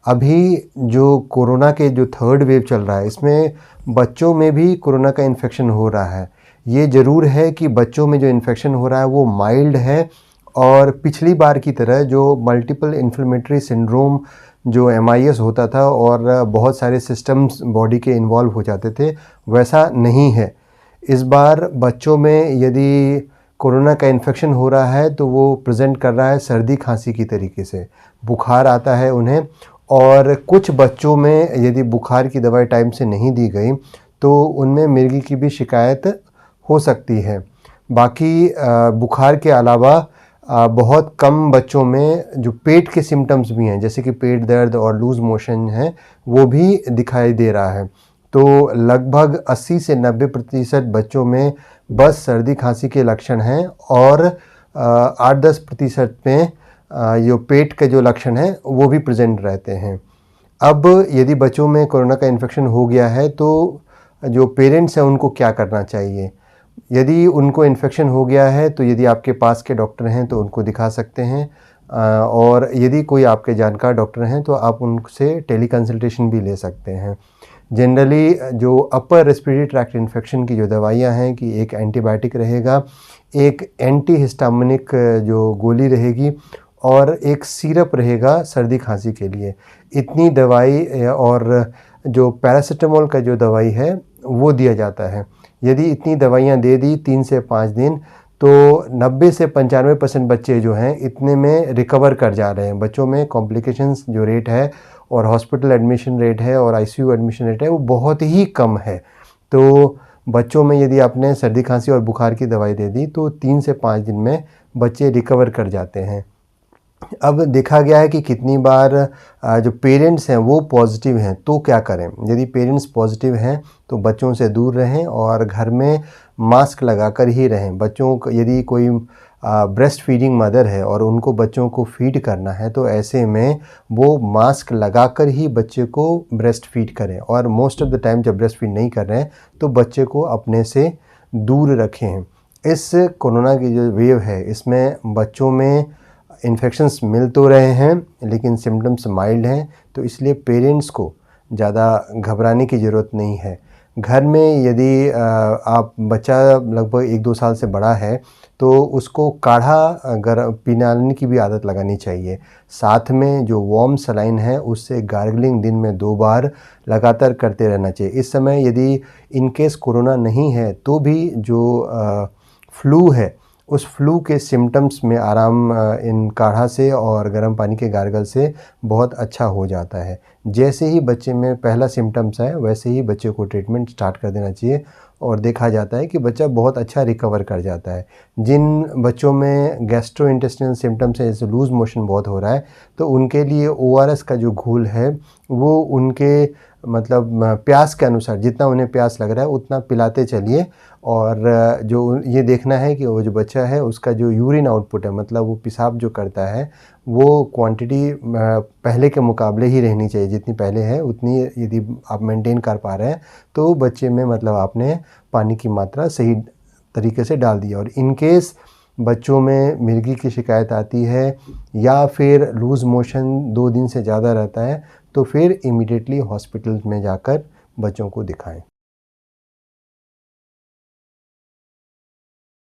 अभी जो कोरोना के जो थर्ड वेव चल रहा है, इसमें बच्चों में भी कोरोना का इन्फेक्शन हो रहा है। ये ज़रूर है कि बच्चों में जो इन्फेक्शन हो रहा है वो माइल्ड है, और पिछली बार की तरह जो मल्टीपल इन्फ्लेमेटरी सिंड्रोम जो MIS होता था और बहुत सारे सिस्टम्स बॉडी के इन्वॉल्व हो जाते थे, वैसा नहीं है। इस बार बच्चों में यदि कोरोना का इन्फेक्शन हो रहा है तो वो प्रेजेंट कर रहा है सर्दी खांसी की तरीके से, बुखार आता है उन्हें। और कुछ बच्चों में यदि बुखार की दवाई टाइम से नहीं दी गई तो उनमें मिर्गी की भी शिकायत हो सकती है। बाकी बुखार के अलावा बहुत कम बच्चों में जो पेट के सिम्टम्स भी हैं, जैसे कि पेट दर्द और लूज़ मोशन है, वो भी दिखाई दे रहा है। तो लगभग 80 से 90% बच्चों में बस सर्दी खांसी के लक्षण हैं, और 8-10% में जो पेट के जो लक्षण हैं वो भी प्रेजेंट रहते हैं। अब यदि बच्चों में कोरोना का इन्फेक्शन हो गया है तो जो पेरेंट्स हैं उनको क्या करना चाहिए? यदि उनको इन्फेक्शन हो गया है तो यदि आपके पास के डॉक्टर हैं तो उनको दिखा सकते हैं, और यदि कोई आपके जानकार डॉक्टर हैं तो आप उनसे टेली कंसल्टेशन भी ले सकते हैं। जनरली जो अपर रेस्पिरेटरी ट्रैक्ट इन्फेक्शन की जो दवाइयाँ हैं कि एक एंटीबायोटिक रहेगा, एक एंटी हिस्टामिनिक जो गोली रहेगी, और एक सिरप रहेगा सर्दी खांसी के लिए। इतनी दवाई और जो पैरासिटामोल का जो दवाई है वो दिया जाता है। यदि इतनी दवाइयाँ दे दी 3 से 5 दिन, तो 90 से 95% बच्चे जो हैं इतने में रिकवर कर जा रहे हैं। बच्चों में कॉम्प्लिकेशंस जो रेट है और हॉस्पिटल एडमिशन रेट है और ICU एडमिशन रेट है वो बहुत ही कम है। तो बच्चों में यदि आपने सर्दी खांसी और बुखार की दवाई दे दी तो 3 से 5 दिन में बच्चे रिकवर कर जाते हैं। अब देखा गया है कि कितनी बार जो पेरेंट्स हैं वो पॉजिटिव हैं तो क्या करें? यदि पेरेंट्स पॉजिटिव हैं तो बच्चों से दूर रहें और घर में मास्क लगाकर ही रहें। बच्चों को यदि कोई ब्रेस्ट फीडिंग मदर है और उनको बच्चों को फीड करना है तो ऐसे में वो मास्क लगाकर ही बच्चे को ब्रेस्ट फीड करें, और मोस्ट ऑफ द टाइम जब ब्रेस्ट फीड नहीं कर रहे हैं तो बच्चे को अपने से दूर रखें। इस कोरोना की जो वेव है इसमें बच्चों में इन्फेक्शंस मिल तो रहे हैं लेकिन सिम्टम्स माइल्ड हैं, तो इसलिए पेरेंट्स को ज़्यादा घबराने की ज़रूरत नहीं है। घर में यदि आप बच्चा लगभग 1-2 साल से बड़ा है तो उसको काढ़ा पिलाने की भी आदत लगानी चाहिए। साथ में जो वार्म सलाइन है उससे गार्गलिंग दिन में 2 बार लगातार करते रहना चाहिए। इस समय यदि इन केस कोरोना नहीं है तो भी जो फ्लू है उस फ्लू के सिम्टम्स में आराम इन काढ़ा से और गर्म पानी के गार्गल से बहुत अच्छा हो जाता है। जैसे ही बच्चे में पहला सिम्टम्स आए वैसे ही बच्चे को ट्रीटमेंट स्टार्ट कर देना चाहिए, और देखा जाता है कि बच्चा बहुत अच्छा रिकवर कर जाता है। जिन बच्चों में गैस्ट्रोइंटेस्टिनल सिम्टम्स है, जैसे लूज़ मोशन बहुत हो रहा है, तो उनके लिए ORS का जो घोल है वो उनके मतलब प्यास के अनुसार, जितना उन्हें प्यास लग रहा है उतना पिलाते चलिए। और जो ये देखना है कि वो जो बच्चा है उसका जो यूरिन आउटपुट है, मतलब वो पेशाब जो करता है, वो क्वांटिटी पहले के मुकाबले ही रहनी चाहिए। जितनी पहले है उतनी यदि आप मेंटेन कर पा रहे हैं तो बच्चे में मतलब आपने पानी की मात्रा सही तरीके से डाल दी। और इन केस बच्चों में मिर्गी की शिकायत आती है या फिर लूज़ मोशन 2 दिन से ज़्यादा रहता है तो फिर इमीडिएटली हॉस्पिटल में जाकर बच्चों को दिखाएं।